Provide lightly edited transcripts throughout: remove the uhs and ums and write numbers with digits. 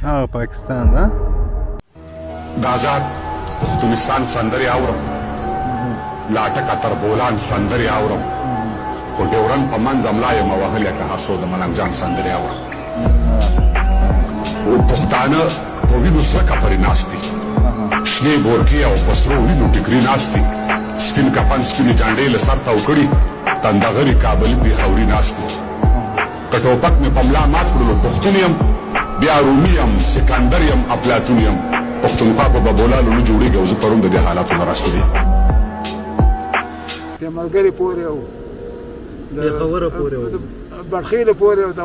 پاکستان دا د آزاد پښتونستان سندرې اورم لاټکه تر بولان سندرې اورم خو ډیورن په منځ ملا یم وهلی که هر څو د ملنګ جان سندرې اورم و پښتانه په وینو سرکه پرې ناست دي شنې بورکې او په سرو وینو ټیکري ناست دي سپین کفن سپینې جانډې له سر تاو کړي تندغري کابلي پېښوري ناست دي که ټوپک مې په ملا مات کړلو پښتون یم بیا رومي یم سکندر یم افلاطون یم پښتونخوا په ببولالو نه جوړېږي او زه پرون د دې حالاتو نه راستلی د ملګري پورې او پېښوره پورې و برخیله پورې او د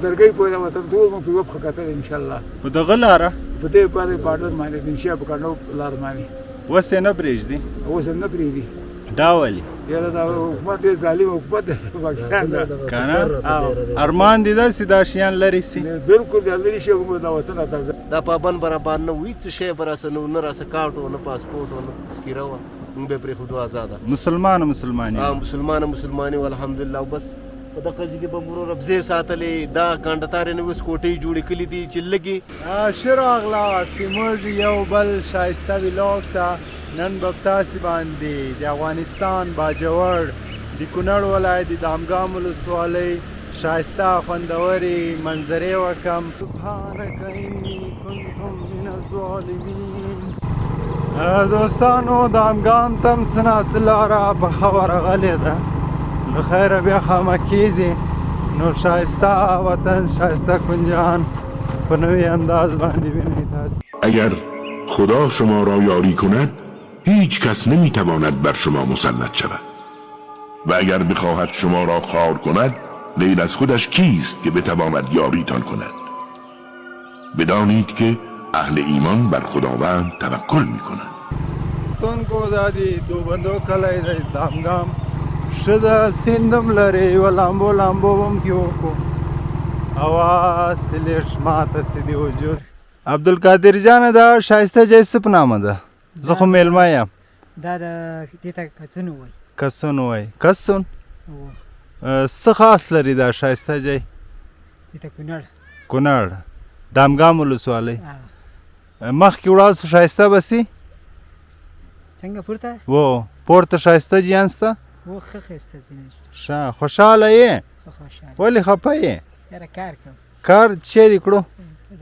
درګۍ پورې وطن ټول مو په یوه پښه کتل انشاءالله په دغه لاره په دې باندې بارډر باندې د انشا په کڼو لار باندې اوس یې نه پرېږدي اوس هم نه پرېږدي دا ولې یاره دا حکومت ډېر ظالم حکومت دی پاکستان دا که نه ارمان دي داسې دا شیان لرې سي بلکل د لرې شي موږ دا وطن ته دا پابند برابر نه وي څه شی به راسه نه راسه کارټ و نه پاسپورټ و نه تذکیره وه موږ به پرېښودو آزاده مسلمانې و الحمدلله او بس په دغه ځای کې به مو وروره بزې ساتلې دا ګنډتارې نه اوس کوټۍ جوړې کړي دي چې لږې ښه راغلاست موږ یو بل ښایسته ویلاګ ته نن به تاسې باندې د افغانستان باجوړ د کونړ ولایت د دامګام ولسوالۍ ښایسته خوندورې منظرې وکړم سبحانک انی کنتم من الظالمین دوستانو دامګام ته هم څه ناڅه لاره پخه ورغلې ده نو خیره بیا خامه کېږي نو ښایسته وطن ښایسته کنجان په نوی انداز باندې بینید تاسې اگر خدا شما را یاری کند هیچ کس نمیتواند بر شما مسلط شود و اگر بخواهد شما را خار کند غیر از خودش کیست که بتواند یاریتان کند بدانید که اهل ایمان بر خداوند توکل میکنند تونکو دا دی دوبندو کلی دی دامګام ښه ده سیند هم لرې یوه لامبو لامبو به هم کې وکړو اواز سلیټ ماته سي د وجود عبدالقادر جانه دا ښایسته ځای څه په نامه ده زه خو میلمه یم دا د دې ته کڅون وایي کسون وایي کسون څه خاص لري دا ښایسته ځای دې ته کونړ دامګام ولسوالۍ مخکې وړاندې څه ښایسته به سي څنګه پورته پورته ښایسته جیان شته و ښه ښایسته ځینې ښه خوشحاله یې خوشحاله ولې خفه یې یاره کار کوم کار څه دې کړو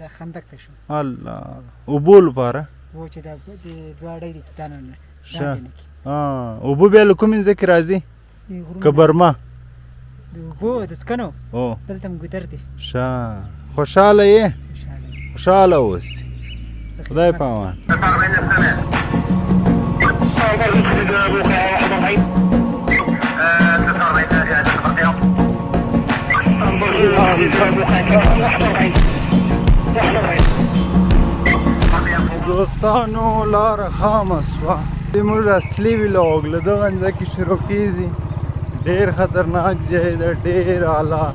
دا خندق ته شو الله اوبو لپاره و چې دا دوه اړۍ دي توتانو نه ښه اوبه بیا له کومې ځای کې راځي که برمه د اوبو د سکنو دلته هم ګودر دی ښه خوشحاله یې خوشحاله اوسې خدای پامان دوستانو لاره خامه سوه زموږ اصلي ویلاګ له دغه ځای شروع کېږي ډېر خطرناک ځای ده ډېر اعلی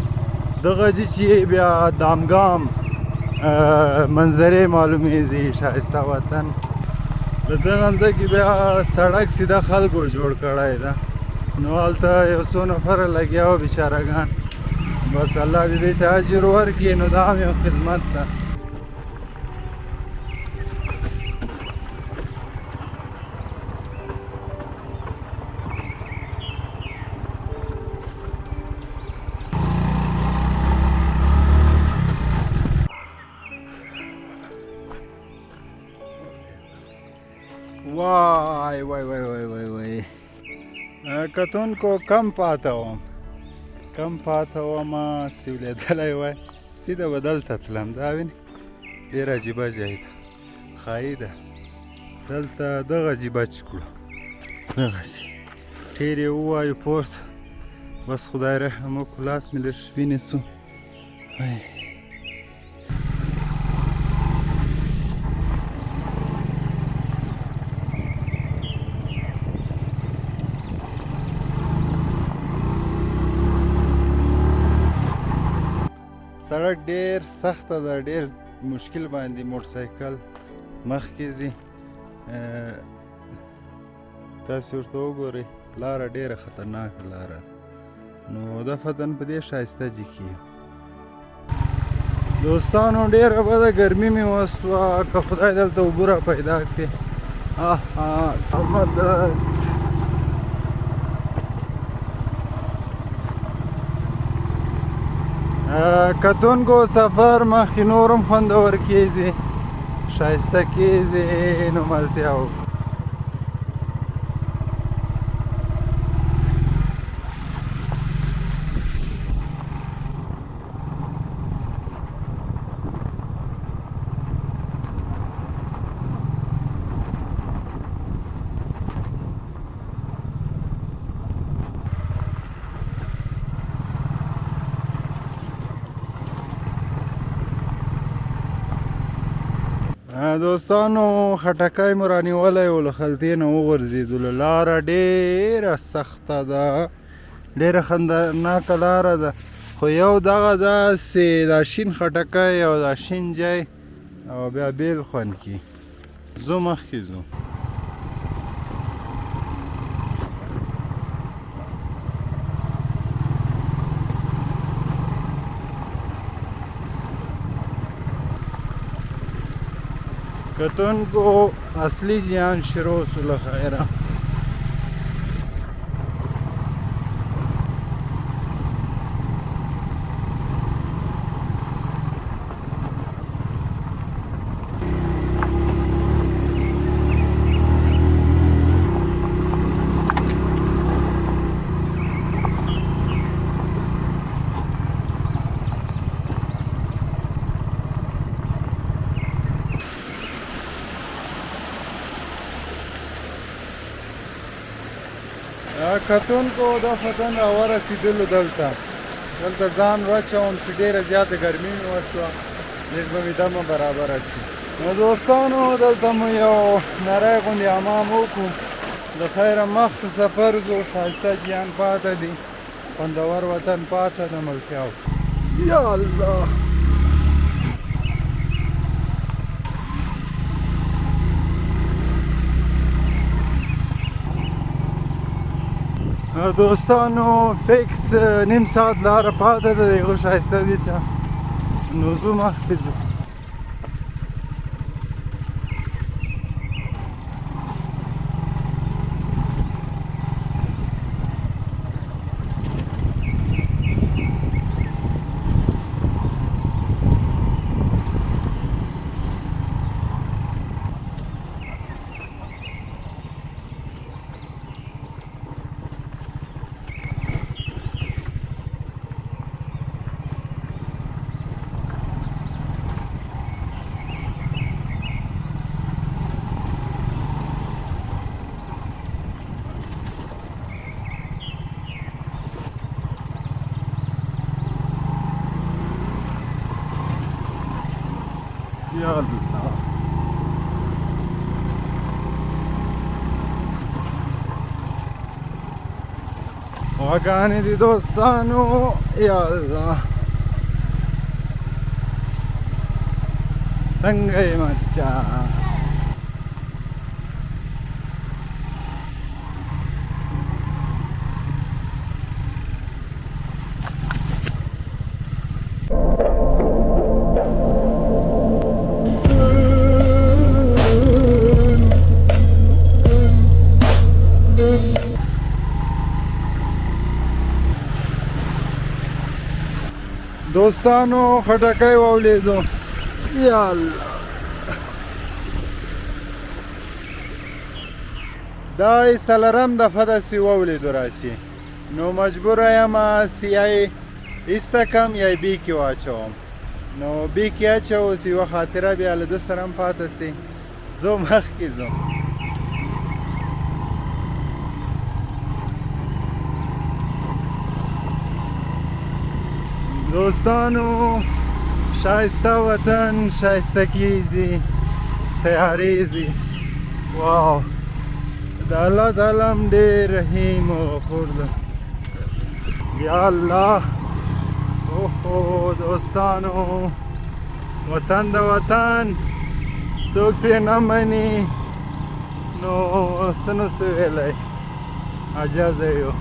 دغه ځای چې بیا دامګام منظرې معلومیږي ښایسته وطن له دغه ځای کې بیا سړک سیده خلکو جوړ کړی ده نو هلته یو څو نفره لګیا وو بیچارهګان بس الله دې دوی ته اجر ورکړي نو دا هم یو خدمت ده وای وای وای وای وای وای کتونکو کم پاته وم سیولېدلی وای سیده به دلته تلم دا وینې ډېر عجیبه ځای ده ښایي ده دلته دغه جیبه چې کړو دغسې ټیر یې ووایو پورته بس خدای رحم وکړو لاس مې لږ وینې سو سړک ډېر سخته ده ډېر مشکل باندې موټرسایکل مخکې ځي تاسې ورته وګورئ لاره ډېره خطرناکه لاره نو دفتن په دې ښایسته ځای کې دوستانو ډېره بده ګرمي مې وسوه که خدای دلته اوبه را پیدا کړي مدد کتونکو سفر مخکې نورم خوندور کیږي ښایسته کیږي نو ملتیا وکړو دوستانو خټکی مو رانیولی و له خلطې نه وغورځېدلو لاره ډېره سخته ده ډېره خطرناکه لاره ده خو یو دغه داسې دا شین خټکی او دا شین جای او بیا بیل خوند کي ځو مخکې ځو کتونکو اصلی جیان شروع سو خیره کتونکو دا فتن راورسېدلو دلته ځان واچوم چې ډېره زیاته ګرمي مې وسوه لږ به مې دمه برابره شي نو دوستانو دلته مو یو نری غوندې حمام وکړو د خیره مخته سفر ځو ښایسته جیان پاته دي خوندور وطن پاته د ملتیا وکړو یا الله دوستانو فکس نیم ساعت لاره پاته ده د هغه ښایسته دي چې نو ځو مخکې ځو یا الله غواګانې دي دوستانو یا الله څنګه یې مچا دوستانو خټکی واولیدو یا الله دا یې څلرم دفعه داسې واولیدو راشي نو مجبوره یم چې یا یې ایسته کم یا یې بیک کې واچوم نو بیک یې اچوو چې یوه خاطره بیا له ده سره هم پاته سي ځو مخکې ځو دوستانو شایسته وطن شایسته کیږي تیارېږي واو د الله تعالی هم ډېر رحیم او غفور ده یا الله اوهو دوستانو وطن د وطن څوک چې نه مني نو څه نه سو ویلی عجزه یو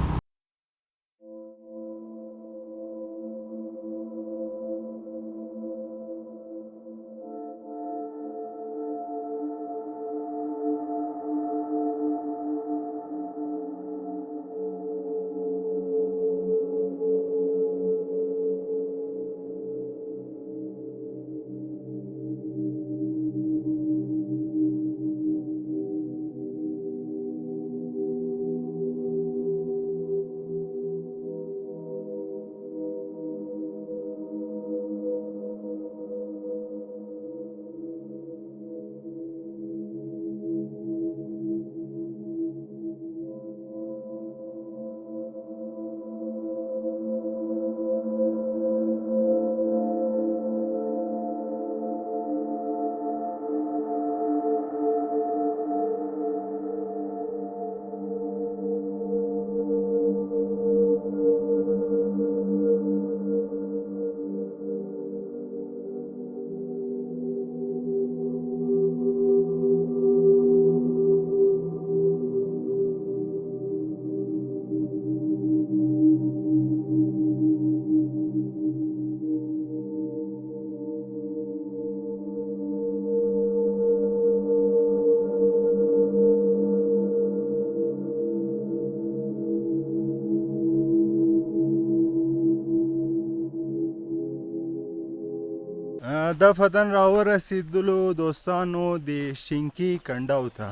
دفتن راورسېدلو دوستانو د شینکي کنډاو ته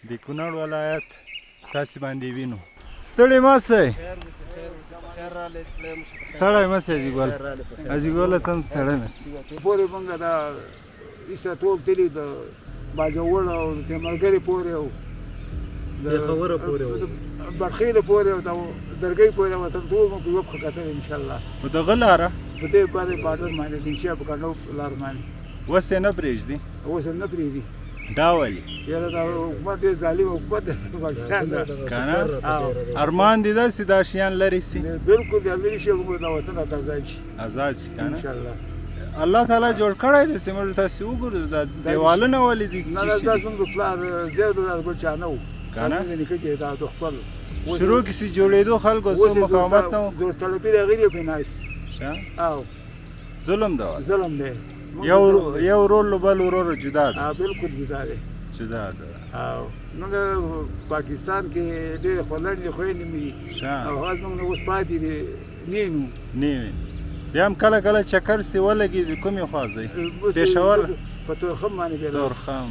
د کونړ ولایت تاسې باندې وینو. ستړي مه سئ، ستړی مه سئ اجیګل، اجیګله ته هم ستړی مه سئ. پورې موږ دا ایسته توپ تلي د باجوړ او د ملګري پورې او د خبره پورې برخیله پورې او د درګۍ پورې وطن ټول موږ په یو پښه کتل انشاءالله. په دغه لاره په دې باندې باډر باندې د انشا په کنډو لار باندې اوس یې نه پرېږدي، اوس هم نه پرېږدي. دا ولې؟ یاره دا حکومت ډېر ظالم حکومت دی پاکستان ده که نه ارمان دې داسې دا شیان لرې سي، بلکل د الله شي موږ دا وطن راته ازاد شي ازاد شي که نه. انشاءالله الله تعالی جوړ کړی دی چې موږ تاسې وګورو دا دیوالونه ولې دي نه دا زموږ د پلار زیات د بل چا نه و که نه زموږ نیکه چې دا د خپل شروع کښې جوړېدو خلکو څه مقاومت نه و. زور طلبي راغلي پرې ناست او ظلم ده ظلم دی یو ورور له بل ورور جدا ده، بلکل جدا دی جدا ده. او موږ پاکستان کې ډېرې خولنې خویندې مې دي او هغه زموږ نه اوس پاتې دي نینو نیوي بیا هم کله کله چکر سي ولګېږي. کومې خوا ځئ؟ پېښور په تورخم باندې تورخم.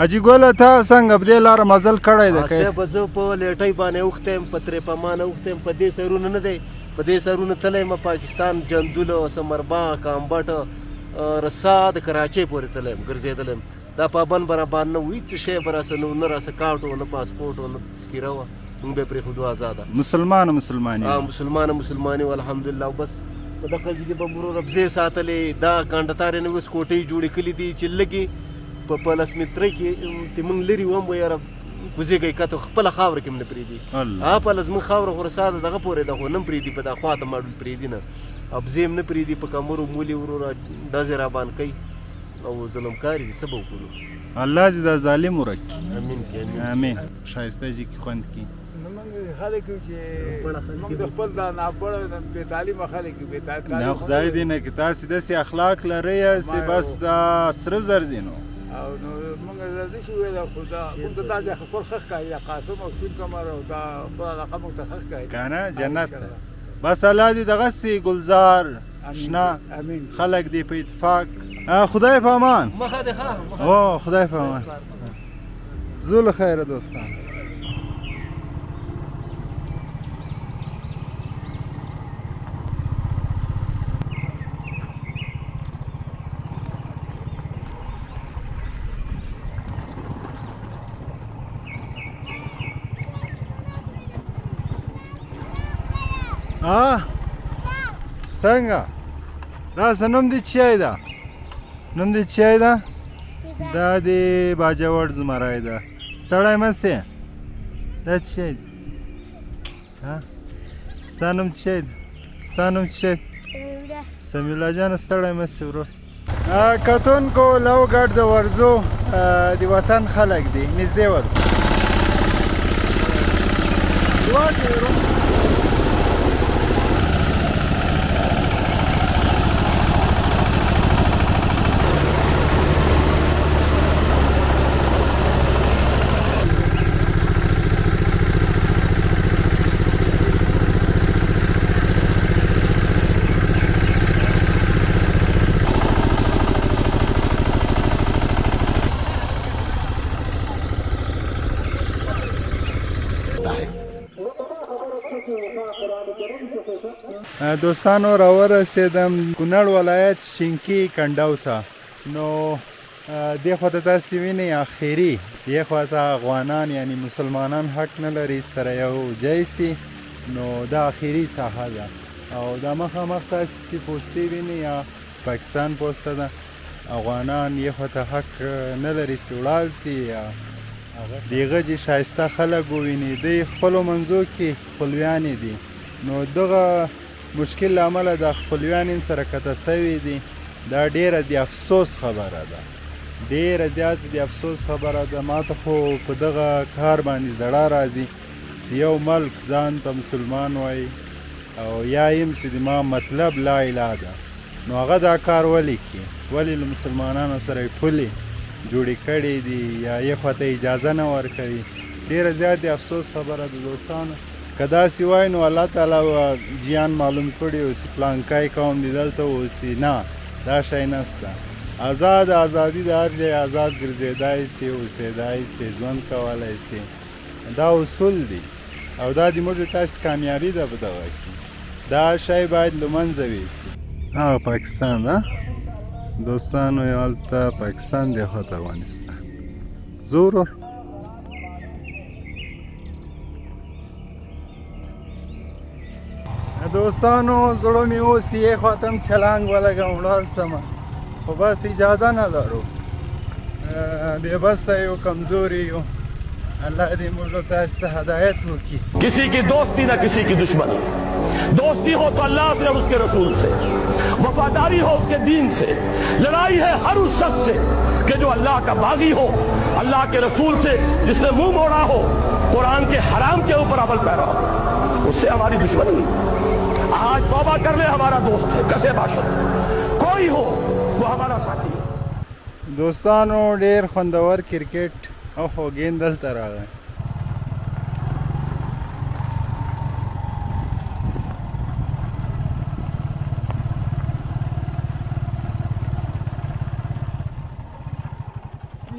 اجیګوله ته څنګه په دې لاره مزل کړی دی؟ صاحب زه په لیټۍ باندې اوښتی یم، په ترېپمانه اوښتی یم، په دې سرونه نه دی، په دې سرونه تللی یم پاکستان جندوله سمربا کامبټ رسا د کراچۍ پورې تللی یم ګرځېدلی یم. دا پابند به راباندې نه و، هېڅ شی به راسه نه و، نه راسه کارټ و نه پاسپورټ و نه تذکیره وه، موږ به یې پرېښودو ازاده. مسلمانې وو الحمدلله. او بس په دغه ځای کې به مو وروره بزې ساتلې، دا کانډتارې نه اوس کوټۍ جوړې کړي دي چې لږې په لس مترۍ کې چې موږ لرې وم به یاره کوزې کوي کته خپله خاوره کې هم نه پرېږدي. په لس موږ خاوره خو رساده دغه پورې ده خو نه هم پرېږدي، په دا خوا ته ماډول پرېږدي نه، او بزې هم نه پرېږدي، په کمرو مولې وروره ډزې راباندې کوي او ظلمکاري دي. څه به وکړو؟ الله دې دا ظالم ورک کړي. امین کې امین. ښایسته جي کې خوند کړي. موږ خلک یو چې موږ د خپل دا ناپړه بې تعلیمه خلک یو بې تعلیمه نه خدای دې نه کړي تاسې داسې اخلاق لرئ چې بس دا سره زر دي نو. او نو موږ دا شي ویل خو دا موږ ته دا ځای خپل ښه ښکاري دا قاسم او سپین کمر او دا خپل علاقه موږ ته ښه ښکاري که نه جنت ده. بس الله دې دغسې گلزار شنه خلک دې په اتفاق. خدای په امان. مخه دې ښه. او خدای په امان. زو له خیره دوستان. څنګه راسه نوم دې چی ده؟ نوم دې چی ده؟ دا د باجوړ زمری ده. ستړی مه سې. دا څه شی دی؟ ستا نوم څه شی دی؟ ستا نوم څه شی دی؟ سمیع الله جانه ستړی مه سې ورور. کتونکو لوګډ د ورزو د وطن خلک دي نږدې ورزو دوستانو راورسېدم کونړ ولایت شینکي کنډاو ته. نو دې خوا ته تاسې وینئ اخري دې خوا ته افغانان یعنی مسلمانان حق نه لري سره یو ځای سي، نو دا اخري ساحه ده. او دا مخامخ تاسې پوستې وینئ یا پاکستان پوسته ده. افغانان یې خوا ته حق نه لري چې ولاړ سي یا دغه چې ښایسته خلک وویني. دوی خپلو منځو کې خپلویانې دي، نو دغه مشکل له امله د خپلویانې سره کته سوي دي. دا ډیره د افسوس خبره ده، ډیره زیاته د افسوس خبره ده. ما ته خو په دغه کار باندې زړه راځي چې یو ملک ځان ته مسلمان وایي او یا یم چې د ما مطلب لا اله ده، نو هغه دا کار ولې کړي؟ ولې له مسلمانانو سره یې پولې جوړې کړې دي یا یې خوا ته اجازه نه ورکوي؟ ډیره زیات د افسوس خبره ده دوستانو. که داسې وای نو الله تعالی جیان معلوم کړي اوس پلانکای قوم دې دلته اوسي. نه، دا شی نشته. ازادي د هر ځای ازاد ګرځېدای سي، اوسېدای سي، ژوند کولی سي. دا اصول دي او دا د موږ تاسې کامیابي ده په دغه کې. دا شی باید له منځه ویسي. هغه پاکستان ده دوستانو، هلته پاکستان دی، خواته افغانستان. زورو دوستانو زړه مې اوس یې خواته هم چلانګ ولګوم ولاړ سمه، خو بس اجازه نه لرو، بې بسه یو، کمزوري یو. اللہ دې موږ تاسو ته ہدایت وکړي. کسی کی دوستی نہ کسی کی دشمنی. دوستی ہو تو اللہ سے اور اس کے رسول سے، وفاداری ہو اس کے دین سے. لڑائی ہے ہر اس شخص سے کہ جو اللہ کا باغی ہو، اللہ کے رسول سے جس نے منہ موڑا ہو، قرآن کے حرام کے اوپر عمل پیرا ہو. اس سے ہماری دشمنی نہیں. آج توبہ کر لے، ہمارا دوست ہے، کسے باشد کوئی ہو وہ ہمارا ساتھی ہے. دوستانو ډېر خوندور کرکټ او خو گیم دلته راغی.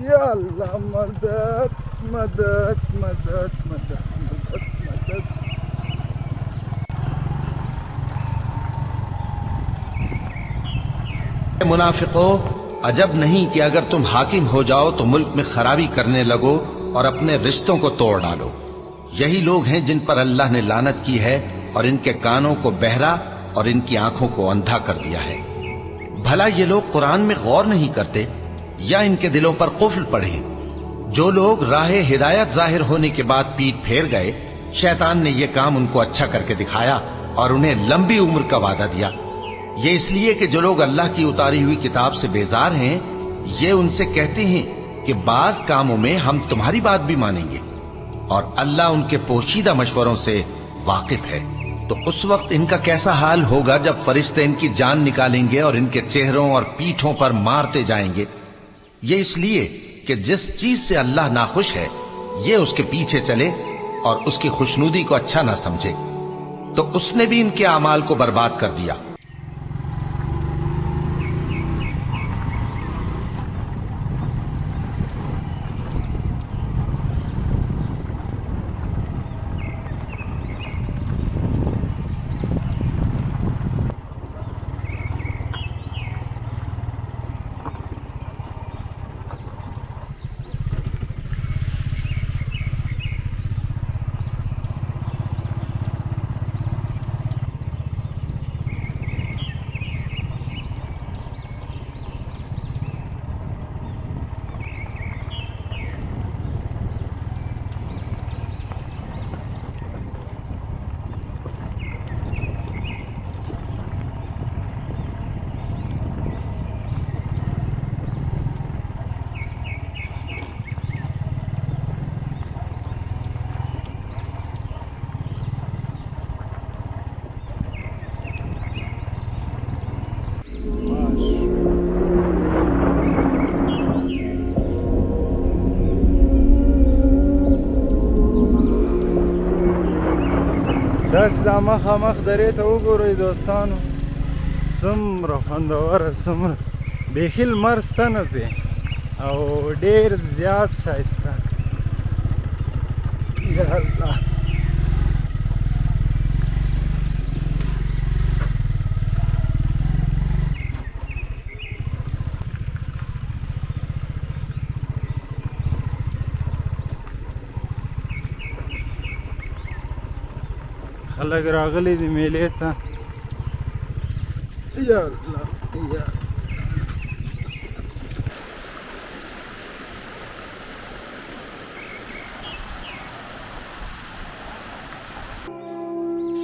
یا الله مدد مدد مدد مدد مدد مدد. منافقو، عجب نہیں کہ اگر تم حاکم ہو جاؤ تو ملک میں خرابی کرنے لگو اور اپنے رشتوں کو توڑ ڈالو. یہی لوگ ہیں جن پر اللہ نے لعنت کی ہے اور ان کے کانوں کو بہرا اور ان کی آنکھوں کو اندھا کر دیا ہے. بھلا یہ لوگ قرآن میں غور نہیں کرتے یا ان کے دلوں پر قفل پڑے؟ جو لوگ راہ ہدایت ظاہر ہونے کے بعد پیٹ پھیر گئے، شیطان نے یہ کام ان کو اچھا کر کے دکھایا اور انہیں لمبی عمر کا وعدہ دیا. یہ اس لیے کہ جو لوگ اللہ کی اتاری ہوئی کتاب سے بیزار ہیں، یہ ان سے کہتے ہیں کہ بعض کاموں میں ہم تمہاری بات بھی مانیں گے، اور اللہ ان کے پوشیدہ مشوروں سے واقف ہے. تو اس وقت ان کا کیسا حال ہوگا جب فرشتے ان کی جان نکالیں گے اور ان کے چہروں اور پیٹھوں پر مارتے جائیں گے. یہ اس لیے کہ جس چیز سے اللہ ناخوش ہے یہ اس کے پیچھے چلے اور اس کی خوشنودی کو اچھا نہ سمجھے. تو اس نے بھی ان کے اعمال کو برباد کر دیا. داس دا مخامخ درې ته وګورئ دوستانو، څومره خوندوره، څومره بیخي لمر شته نه پې او ډېر زیات ښایسته. یا الله، خلک راغلي دي میلې ته. یا الله یا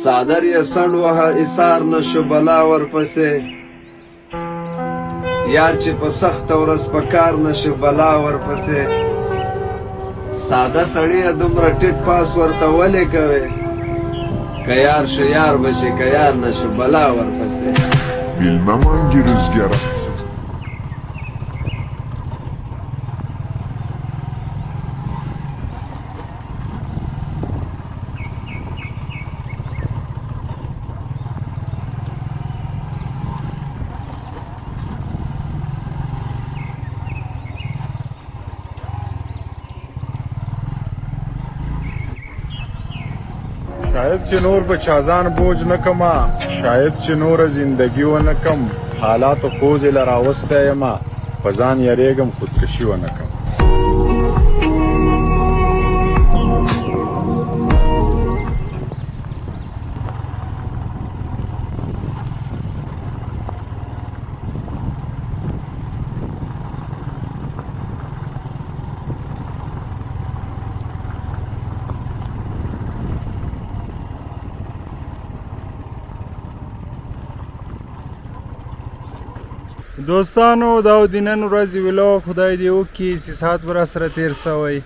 صادر یې سڼ وهه ایثار نشو بلا ورپسې، یار چې په سخته ورځ په کار نشو بلا ورپسې. ساده سړی دومره ټیټ پاس ورته ولې کوې؟ که یار شو یار بشي، که یار نشو بلا ورپسې. Bilmem hangi rüzgar attı. شاید چې نور به چازان بوج نه کما، شاید چې نور زندگی و نه کم، حالاتو کوزې له راوستی یمه، په ځان یریږم خودکشي و نه کم. دوستانو دا د نن ورځې ویلوګ خدای دې وکړي چې ساعت به راسره تېر سوی.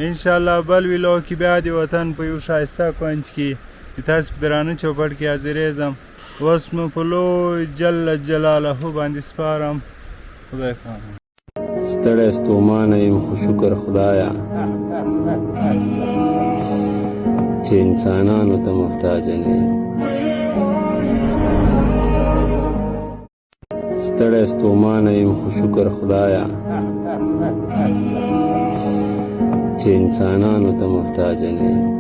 انشاءالله بل ویلوګ کې بیا د وطن په یو ښایسته کونج کې د تاسې په درانه چوپړ کې حاضرېږم. اوس مو په لوی جل جلاله باندې سپارم. خدای پامان. ستړی ستومانه یم خو شکر خدایه چې انسانانو ته محتاجه نه یم. ستړی ستومانه یم خو شکر خدایه چې انسانانو ته محتاجه نه یم.